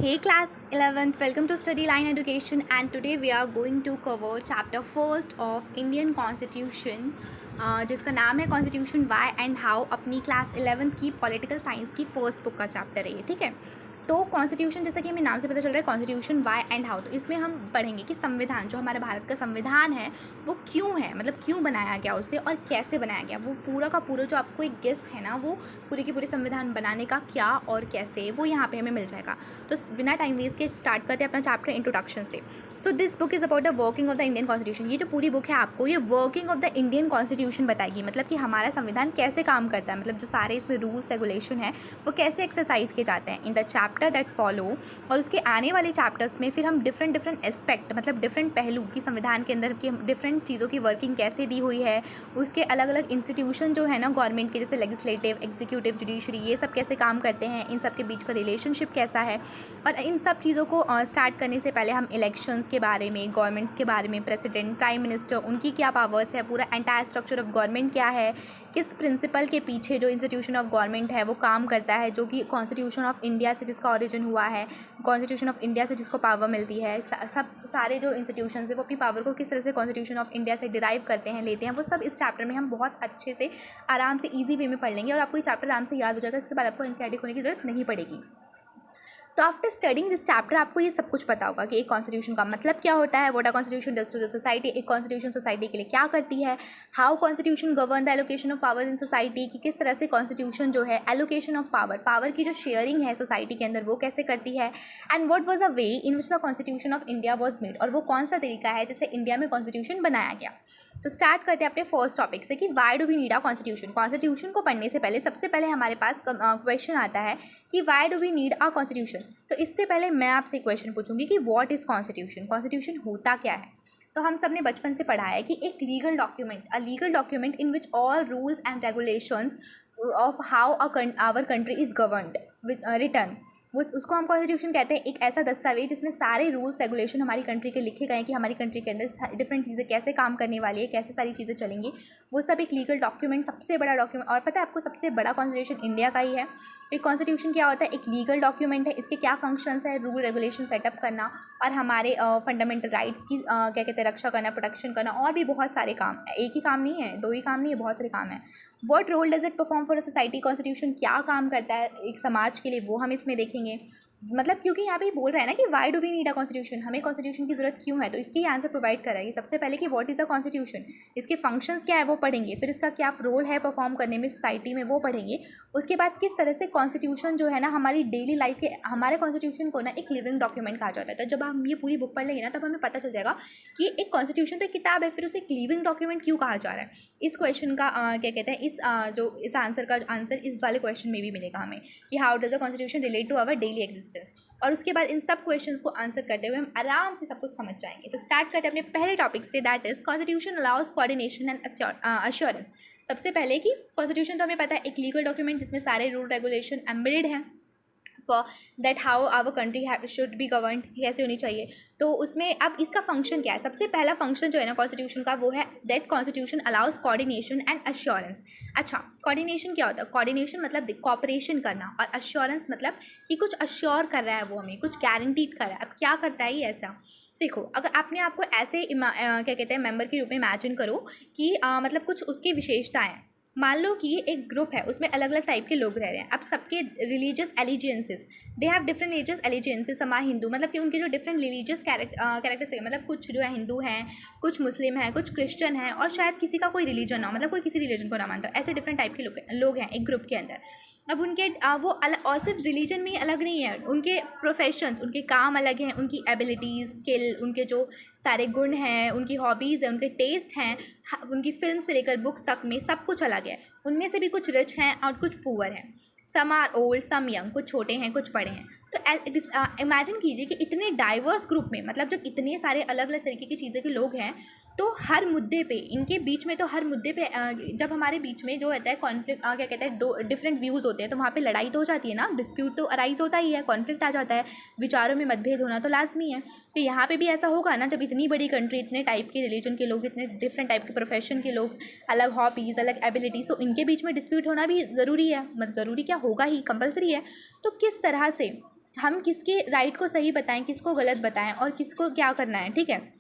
Hey class 11th, welcome to Study Line Education, and today we are going to cover chapter first of Indian Constitution, जिसका नाम है constitution Y and how. अपनी class 11th की political science की first book का chapter है ये, ठीक है। तो कॉन्स्टिट्यूशन, जैसा कि हमें नाम से पता चल रहा है, कॉन्स्टिट्यूशन वाई एंड हाउ, तो इसमें हम पढ़ेंगे कि संविधान, जो हमारे भारत का संविधान है, वो क्यों है, मतलब क्यों बनाया गया उसे और कैसे बनाया गया। वो पूरा का पूरा जो आपको एक गेस्ट है ना, वो पूरे के पूरे संविधान बनाने का क्या और कैसे, वो यहाँ पे हमें मिल जाएगा। तो बिना टाइम वेस्ट के स्टार्ट करते हैं अपना चैप्टर इंट्रोडक्शन से। So this book is about the working of the Indian constitution. ये जो पूरी बुक है आपको ये working of the Indian constitution बताएगी, मतलब कि हमारा संविधान कैसे काम करता है, मतलब जो सारे इसमें रूल्स रेगुलेशन है वो कैसे एक्सरसाइज किए जाते हैं in the chapter that follow. और उसके आने वाले चैप्टर्स में फिर हम डिफरेंट एस्पेक्ट, मतलब डिफरेंट पहलू की संविधान के अंदर की डिफरेंट चीज़ों की वर्किंग कैसे दी हुई है, उसके अलग अलग इंस्टीट्यूशन जो है ना गवर्नमेंट के, जैसे लेजिस्लेटिव, एग्जीक्यूटिव, जुडिशरी, ये सब कैसे काम करते हैं, इन सब के बीच का रिलेशनशिप कैसा है। और इन सब चीज़ों को स्टार्ट करने से पहले हम इलेक्शंस के बारे में, गवर्नमेंट्स के बारे में, प्रेसिडेंट, प्राइम मिनिस्टर, उनकी क्या पावर्स है, पूरा एंटायर स्ट्रक्चर ऑफ गवर्नमेंट क्या है, किस प्रिंसिपल के पीछे जो इंस्टीट्यूशन ऑफ गवर्नमेंट है वो काम करता है, जो कि कॉन्स्टिट्यूशन ऑफ इंडिया से जिसका ओरिजिन हुआ है, कॉन्स्टिट्यूशन ऑफ इंडिया से जिसको पावर मिलती है, सब सारे जो इंस्टीट्यूशन है वो अपनी पावर को किस तरह से कॉन्स्टिट्यूशन ऑफ इंडिया से डिराइव करते हैं, लेते हैं, वो सब इस चैप्टर में हम बहुत अच्छे से आराम से ईजी वे में पढ़ लेंगे और आपको ये चैप्टर आराम से याद हो जाएगा। इसके बाद आपको एनसीईआरटी खोलने की जरूरत नहीं पड़ेगी। तो आफ्टर स्टडिंग दिस चैप्टर आपको ये सब कुछ पता होगा कि एक कॉन्स्टिट्यूशन का मतलब क्या होता है, what a constitution does to the society, एक कॉन्स्टिट्यूशन सोसाइटी के लिए क्या करती है, how constitution govern the allocation of powers in society, कि किस तरह से कॉन्स्टिट्यूशन जो है एलोकेशन ऑफ पावर की जो शेयरिंग है सोसाइटी के अंदर वो कैसे करती है, and what was a way in which the constitution of India was made, और वो कौन सा तरीका है जिससे इंडिया में कॉन्स्टिट्यूशन बनाया गया। तो स्टार्ट करते हैं अपने फर्स्ट टॉपिक से कि why do we need a constitution. Constitution को पढ़ने से पहले सबसे पहले हमारे पास क्वेश्चन आता है कि why do we need a constitution. तो इससे पहले मैं आपसे क्वेश्चन पूछूंगी कि व्हाट इज़ कॉन्स्टिट्यूशन, कॉन्स्टिट्यूशन होता क्या है। तो हम सब ने बचपन से पढ़ा है कि एक legal document, a legal document in which all rules and regulations of how our country is governed with return, वो उसको हम कॉन्स्टिट्यूशन कहते हैं। एक ऐसा दस्तावेज जिसमें सारे रूल्स रेगुलेशन हमारी कंट्री के लिखे गए हैं कि हमारी कंट्री के अंदर डिफरेंट चीज़ें कैसे काम करने वाली है, कैसे सारी चीज़ें चलेंगी, वो सब एक लीगल डॉक्यूमेंट, सबसे बड़ा डॉक्यूमेंट। और पता है आपको सबसे बड़ा कॉन्स्टिट्यूशन इंडिया का ही है। एक कॉन्स्टिट्यूशन क्या होता है, एक लीगल डॉक्यूमेंट है। इसके क्या फंक्शंस है, रूल रेगुलेशन सेटअप करना और हमारे फंडामेंटल राइट्स की क्या कहते हैं रक्षा करना, प्रोटेक्शन करना, और भी बहुत सारे काम। एक ही काम नहीं है, दो ही काम नहीं है, बहुत सारे काम है। What role does it perform for a society, constitution क्या काम करता है एक समाज के लिए, वो हम इसमें देखेंगे। मतलब क्योंकि यहाँ पे ये बोल रहा है ना कि why do we need a constitution, हमें कॉन्स्टिट्यूशन की जरूरत क्यों है, तो इसके आंसर प्रोवाइड कराएगी। सबसे पहले कि व्हाट इज़ अ कॉन्स्टिट्यूशन, इसके फंक्शंस क्या है वो पढ़ेंगे, फिर इसका क्या रोल है परफॉर्म करने में सोसाइटी में वो पढ़ेंगे। उसके बाद किस तरह से कॉन्स्टिट्यूशन जो है ना हमारी डेली लाइफ के, हमारे कॉन्स्टिट्यूशन को ना एक लिविंग डॉक्यूमेंट कहा जाता है। तो जब हम ये पूरी बुक पढ़ लेंगे ना तब हमें पता चल जाएगा कि एक कॉन्स्टिट्यूशन तो एक किताब है, फिर उसे एक लिविंग डॉक्यूमेंट क्यों कहा जा रहा है। इस क्वेश्चन का क्या कहते हैं, इस आंसर का आंसर इस वाले क्वेश्चन में भी मिलेगा हमें कि how does the constitution relate to our daily existence. और उसके बाद इन सब क्वेश्चंस को आंसर करते हुए हम आराम से सब कुछ समझ जाएंगे। तो स्टार्ट करते हैं अपने पहले टॉपिक से, that is constitution allows coordination and assurance. सबसे पहले कि कॉन्स्टिट्यूशन तो हमें पता है एक लीगल डॉक्यूमेंट जिसमें सारे रूल रेगुलेशन एम्बेडेड हैं for that how our country should be govern, कैसे होनी चाहिए। तो उसमें अब इसका फंक्शन क्या है, सबसे पहला फंक्शन जो है ना कॉन्स्टिट्यूशन का वो है that constitution allows coordination and assurance. अच्छा, कोऑर्डिनेशन क्या होता है, कोऑर्डिनेशन मतलब कॉपरेशन करना, और अश्योरेंस मतलब कि कुछ अश्योर कर रहा है वो, हमें कुछ गारंटीड कर रहा है। अब क्या करता है ये ऐसा, देखो अगर आपने आपको ऐसे क्या कहते हैं मेंबर के रूप में इमेजिन करो कि मतलब कुछ उसकी विशेषताएं हैं। मान लो कि एक ग्रुप है, उसमें अलग अलग टाइप के लोग रह रहे हैं। अब सबके religious allegiances, they have different religious allegiances. समा हिंदू, मतलब कि उनके जो डिफरेंट रिलीजियस कैरेक्टरिस्टिक, मतलब कुछ जो है हिंदू हैं, कुछ मुस्लिम हैं, कुछ क्रिश्चियन हैं, और शायद किसी का कोई रिलीजन ना हो, मतलब कोई किसी रिलीजन को ना मानता हो। ऐसे डिफरेंट टाइप के लोग हैं एक ग्रुप के अंदर। अब उनके वो अलग, और सिर्फ रिलीजन में ही अलग नहीं है, उनके प्रोफेशंस, उनके काम अलग हैं, उनकी एबिलिटीज़, स्किल, उनके जो सारे गुण हैं, उनकी हॉबीज़ हैं, उनके टेस्ट हैं, उनकी फिल्म से लेकर बुक्स तक में सब कुछ अलग है। उनमें से भी कुछ रिच हैं और कुछ पुअर हैं। Some are old some young, कुछ छोटे हैं कुछ बड़े हैं। तो इमेजिन कीजिए कि इतने डाइवर्स ग्रुप में, मतलब जब इतने सारे अलग अलग तरीके की चीज़ें के लोग हैं, तो हर मुद्दे पे इनके बीच में, तो हर मुद्दे पे जब हमारे बीच में जो होता है कॉन्फ्लिक्ट, क्या कहते हैं, दो डिफरेंट व्यूज़ होते हैं, तो वहाँ पे लड़ाई तो हो जाती है ना, डिस्प्यूट तो अराइज होता ही है, कॉन्फ्लिक्ट आ जाता है, विचारों में मतभेद होना तो लाजमी है। तो यहाँ पे भी ऐसा होगा ना, जब इतनी बड़ी कंट्री, इतने टाइप के रिलीजन के लोग, इतने डिफरेंट टाइप के प्रोफेशन के लोग, अलग हॉबीज़, अलग एबिलिटीज़, तो इनके बीच में डिस्प्यूट होना भी ज़रूरी है, मतलब ज़रूरी क्या, होगा ही, कंपलसरी है। तो किस तरह से हम किसके राइट को सही बताएं, किसको गलत बताएं और किसको क्या करना है, ठीक है।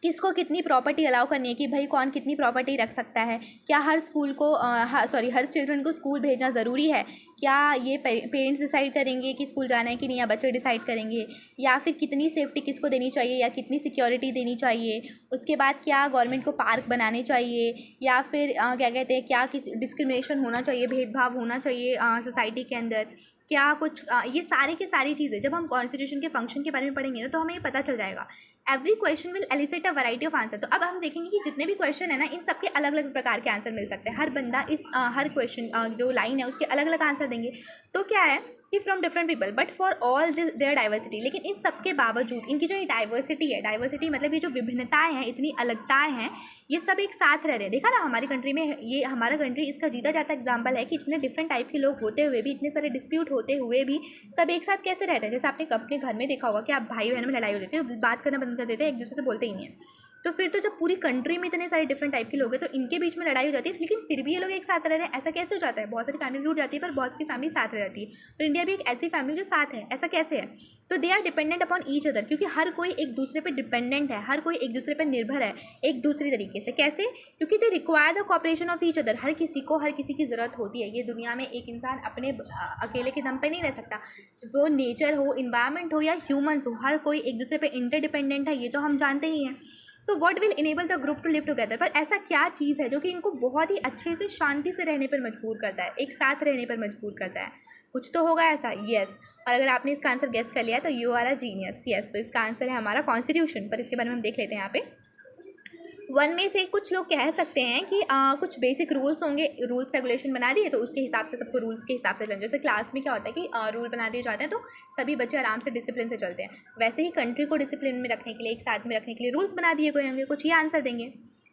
किसको कितनी प्रॉपर्टी अलाउ करनी है कि भाई कौन कितनी प्रॉपर्टी रख सकता है, क्या हर स्कूल को हर चिल्ड्रन को स्कूल भेजना ज़रूरी है, क्या ये पेरेंट्स डिसाइड करेंगे कि स्कूल जाना है कि नहीं, या बच्चे डिसाइड करेंगे, या फिर कितनी सेफ्टी किसको देनी चाहिए या कितनी सिक्योरिटी देनी चाहिए। उसके बाद क्या गवर्नमेंट को पार्क बनाने चाहिए, या फिर क्या कहते हैं, क्या किस डिस्क्रिमिनेशन होना चाहिए, भेदभाव होना चाहिए सोसाइटी के अंदर, क्या कुछ ये सारे की सारी चीज़ें जब हम कॉन्स्टिट्यूशन के फंक्शन के बारे में पढ़ेंगे ना तो हमें ये पता चल जाएगा। Every question will elicit a variety of answer. तो अब हम देखेंगे कि जितने भी क्वेश्चन है ना, इन सबके अलग अलग प्रकार के आंसर मिल सकते हैं। हर बंदा इस हर क्वेश्चन जो लाइन है उसके अलग अलग आंसर देंगे। तो क्या है कि from different people but for all their diversity. लेकिन इन सबके बावजूद इनकी जो ये डाइवर्सिटी है, डाइवर्सिटी मतलब ये जो विभिन्नताएं हैं, इतनी अलगताएं हैं, ये सब एक साथ रह रहे हैं। देखा ना हमारी कंट्री में, ये हमारा कंट्री इसका जीता जाता एग्जाम्पल है कि इतने डिफरेंट टाइप के लोग होते हुए भी, इतने सारे डिस्प्यूट होते हुए भी सब एक साथ कैसे रहते हैं। जैसे आपने अपने घर में देखा होगा कि आप भाई बहन में लड़ाई हो जाती है तो बात करना बंद कर देते हैं, एक दूसरे से बोलते ही नहीं है। तो फिर तो जब पूरी कंट्री में इतने सारे डिफरेंट टाइप के लोग हैं तो इनके बीच में लड़ाई हो जाती है, लेकिन फिर भी ये लोग एक साथ रह रहे हैं। ऐसा कैसे हो जाता है? बहुत सारी फैमिली टूट जाती है पर बहुत सारी फैमिली साथ रह जाती है। तो इंडिया भी एक ऐसी फैमिली जो साथ है। ऐसा कैसे है? तो they are dependent upon each other, क्योंकि हर कोई एक दूसरे पे डिपेंडेंट है, हर कोई एक दूसरे पे निर्भर है एक दूसरी तरीके से। कैसे? क्योंकि they require the cooperation of each other. हर किसी को हर किसी की ज़रूरत होती है। ये दुनिया में एक इंसान अपने अकेले के दम पे नहीं रह सकता। वो नेचर हो, इन्वायरमेंट हो या ह्यूमन्स हो, हर कोई एक दूसरे पे इंटरडिपेंडेंट है, ये तो हम जानते ही हैं। So what will enable the group to live together. पर ऐसा क्या चीज़ है जो कि इनको बहुत ही अच्छे से शांति से रहने पर मजबूर करता है, एक साथ रहने पर मजबूर करता है? कुछ तो होगा ऐसा। यस। और अगर आपने इसका आंसर गेस कर लिया तो you are a genius. Yes. तो इसका आंसर है हमारा कॉन्स्टिट्यूशन। पर इसके बारे में हम देख लेते हैं यहाँ पे। वन में से कुछ लोग कह सकते हैं कि कुछ बेसिक रूल्स होंगे, रूल्स रेगुलेशन बना दिए तो उसके हिसाब से सबको रूल्स के हिसाब से चलना। जैसे क्लास में क्या होता है कि रूल बना दिए जाते हैं तो सभी बच्चे आराम से डिसिप्लिन से चलते हैं, वैसे ही कंट्री को डिसिप्लिन में रखने के लिए, एक साथ में रखने के लिए रूल्स बना दिए गए होंगे। कुछ ये आंसर देंगे।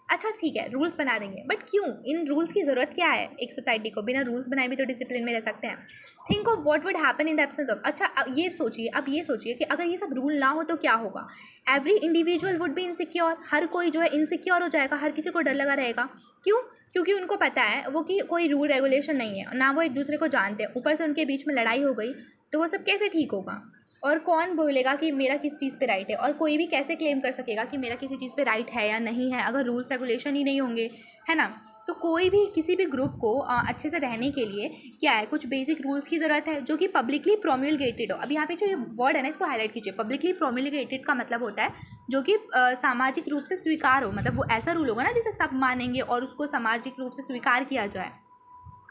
अच्छा ठीक है, रूल्स बना देंगे, बट क्यों? इन रूल्स की ज़रूरत क्या है? एक सोसाइटी को बिना रूल्स बनाए भी तो डिसिप्लिन में रह सकते हैं। Think of what would happen in the absence of. अच्छा अब ये सोचिए कि अगर ये सब रूल ना हो तो क्या होगा? Every individual would be insecure. हर कोई जो है इनसिक्योर हो जाएगा, हर किसी को डर लगा रहेगा। क्यों? क्योंकि उनको पता है वो कि कोई रूल रेगुलेशन नहीं है, ना वो एक दूसरे को जानते हैं, ऊपर से उनके बीच में लड़ाई हो गई तो वो सब कैसे ठीक होगा? और कौन बोलेगा कि मेरा किस चीज़ पे राइट है? और कोई भी कैसे क्लेम कर सकेगा कि मेरा किसी चीज़ पे राइट है या नहीं है अगर रूल्स रेगुलेशन ही नहीं होंगे, है ना? तो कोई भी किसी भी ग्रुप को अच्छे से रहने के लिए क्या है, कुछ बेसिक रूल्स की ज़रूरत है जो कि पब्लिकली प्रोम्युलगेटेड हो। अब यहाँ पे जो ये वर्ड है ना, इसको हाईलाइट कीजिए। पब्लिकली प्रोम्युलगेटेड का मतलब होता है जो कि सामाजिक रूप से स्वीकार हो। मतलब वो ऐसा रूल होगा ना जिसे सब मानेंगे और उसको सामाजिक रूप से स्वीकार किया जाए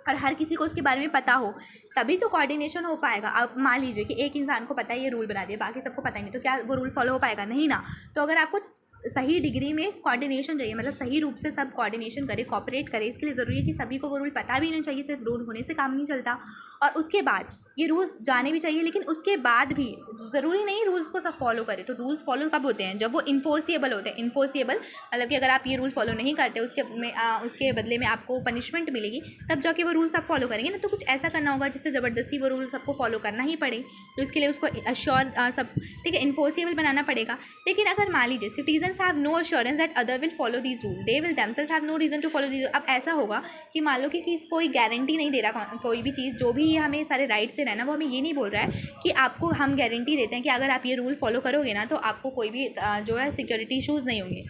और हर किसी को उसके बारे में पता हो, तभी तो कोऑर्डिनेशन हो पाएगा। अब मान लीजिए कि एक इंसान को पता है ये रूल बना दिया, बाकी सबको पता ही नहीं, तो क्या वो रूल फॉलो हो पाएगा? नहीं ना। तो अगर आपको सही डिग्री में कोऑर्डिनेशन चाहिए, मतलब सही रूप से सब कोऑर्डिनेशन करे, कोऑपरेट करे, इसके लिए ज़रूरी है कि सभी को वो रूल पता भी नहीं चाहिए। सिर्फ रूल होने से काम नहीं चलता, और उसके बाद ये रूल्स जाने भी चाहिए। लेकिन उसके बाद भी ज़रूरी नहीं रूल्स को सब फॉलो करें। तो रूल्स फॉलो कब होते हैं? जब वो इन्फोर्सिएबल होते हैं। इन्फोर्सिएबल मतलब कि अगर आप ये रूल फॉलो नहीं करते उसके बदले में आपको पनिशमेंट मिलेगी, तब जाके वो रूल्स आप फॉलो करेंगे ना। तो कुछ ऐसा करना होगा जिससे ज़बरदस्ती वो रूल सबको फॉलो करना ही पड़े, तो इसके लिए उसको अश्योर सब ठीक है इन्फोर्सिएबल बनाना पड़ेगा। लेकिन अगर मान लीजिए citizens have no assurance that other will follow these rule, they will themselves have no reason to follow these. अब ऐसा होगा कि मान लो कि कोई गारंटी नहीं दे रहा, कोई भी चीज़ जो भी हमें सारे राइट से रहना, वो हमें ये नहीं बोल रहा है कि आपको हम गारंटी देते हैं कि अगर आप ये रूल फॉलो करोगे ना तो आपको कोई भी जो है सिक्योरिटी इशूज़ नहीं होंगे।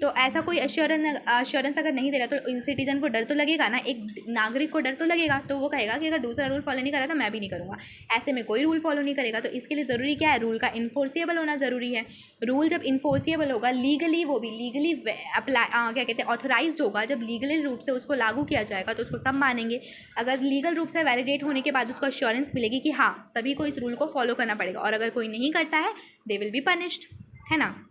तो ऐसा कोई अश्योरेंस अगर नहीं दे रहा तो सिटीजन को डर तो लगेगा ना, एक नागरिक को डर तो लगेगा। तो वो कहेगा कि अगर दूसरा रूल फॉलो नहीं करा तो मैं भी नहीं करूँगा। ऐसे में कोई रूल फॉलो नहीं करेगा। तो इसके लिए ज़रूरी क्या है? रूल का इन्फोर्सिएबल होना ज़रूरी है। रूल जब इन्फोर्सिएबल होगा, लीगली, वो भी लीगली अप्लाई क्या कहते हैं ऑथोराइज होगा, जब लीगली रूप से उसको लागू किया जाएगा तो उसको सब मानेंगे। अगर लीगल रूप से वैलिडेट होने के बाद उसको अश्योरेंस मिलेगी कि हाँ सभी को इस रूल को फॉलो करना पड़ेगा, और अगर कोई नहीं करता है दे विल बी पनिश्ड, है ना।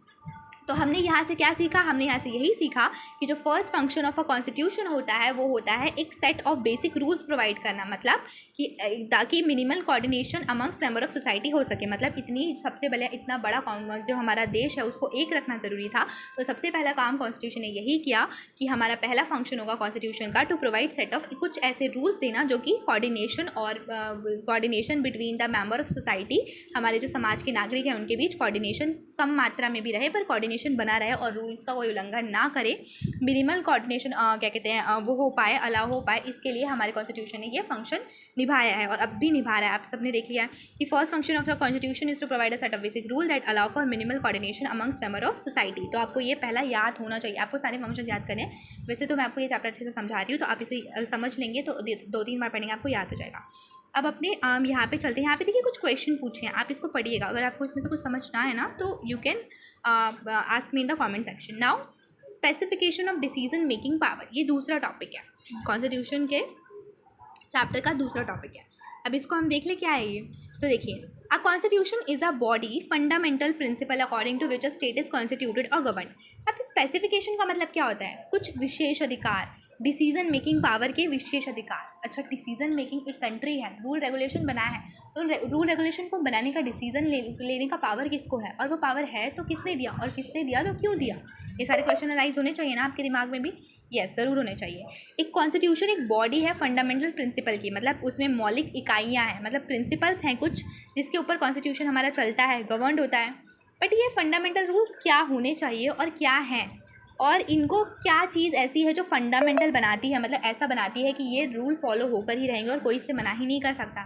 तो हमने यहाँ से क्या सीखा? हमने यहाँ से यही सीखा कि जो first function of a constitution होता है वो होता है एक set of basic rules provide करना, मतलब कि ताकि minimal coordination amongst member of society हो सके। मतलब सबसे पहले इतना बड़ा जो हमारा देश है उसको एक रखना ज़रूरी था। तो सबसे पहला काम कॉन्स्टिट्यूशन ने यही किया कि हमारा पहला फंक्शन होगा कॉन्स्टिट्यूशन का टू प्रोवाइड सेट ऑफ कुछ ऐसे रूल्स देना जो कि coordination between the member of society, हमारे जो समाज के नागरिक हैं उनके बीच कोऑर्डिनेशन कम मात्रा में भी रहे पर कोऑर्डिनेशन कोऑर्डिनेशन बना रहे और रूल्स का कोई उल्लंघन ना करे, मिनिमल कोऑर्डिनेशन क्या कहते हैं वो हो पाए, अलाउ हो पाए, इसके लिए हमारे कॉन्स्टिट्यूशन ने ये फंक्शन निभाया है और अब भी निभा रहा है। आप सबने देख लिया है कि first function of the constitution is to provide a set of basic rule that allow for minimal coordination amongst member of society. तो आपको ये पहला याद होना चाहिए, आपको सारे फंक्शन याद करने हैं। वैसे तो मैं आपको ये चैप्टर अच्छे से समझा रही हूँ, तो आप इसे समझ लेंगे तो 2-3 बार पढ़ेंगे आपको याद हो जाएगा। अब अपने यहाँ पे चलते हैं। यहाँ पे देखिए कुछ क्वेश्चन पूछे हैं, आप इसको पढ़िएगा। अगर आपको इसमें से कुछ समझ ना है ना तो you can ask me in the comment section. Now specification of decision making power, ये दूसरा टॉपिक है कॉन्स्टिट्यूशन के चैप्टर का, दूसरा टॉपिक है। अब इसको हम देख ले क्या है ये। तो देखिए, a constitution is a body fundamental principle according to which a state is constituted और गवर्न। अब स्पेसिफिकेशन का मतलब क्या होता है? कुछ विशेष अधिकार, डिसीजन मेकिंग पावर के विशेष अधिकार। अच्छा, डिसीजन मेकिंग, एक कंट्री है, रूल रेगुलेशन बना है, तो रूल रेगुलेशन को बनाने का, डिसीजन लेने का पावर किसको है, और वो पावर है तो किसने दिया, और किसने दिया तो क्यों दिया। ये सारे क्वेश्चन अराइज होने चाहिए ना आपके दिमाग में भी। यस, ज़रूर होने चाहिए। एक कॉन्स्टिट्यूशन एक बॉडी है फंडामेंटल प्रिंसिपल की, मतलब उसमें मौलिक इकाइयाँ हैं, मतलब प्रिंसिपल्स हैं कुछ जिसके ऊपर कॉन्स्टिट्यूशन हमारा चलता है, गवर्नड होता है। बट ये फंडामेंटल रूल्स क्या होने चाहिए और क्या हैं, और इनको क्या चीज़ ऐसी है जो फंडामेंटल बनाती है, मतलब ऐसा बनाती है कि ये रूल फॉलो होकर ही रहेंगे और कोई इससे मना ही नहीं कर सकता।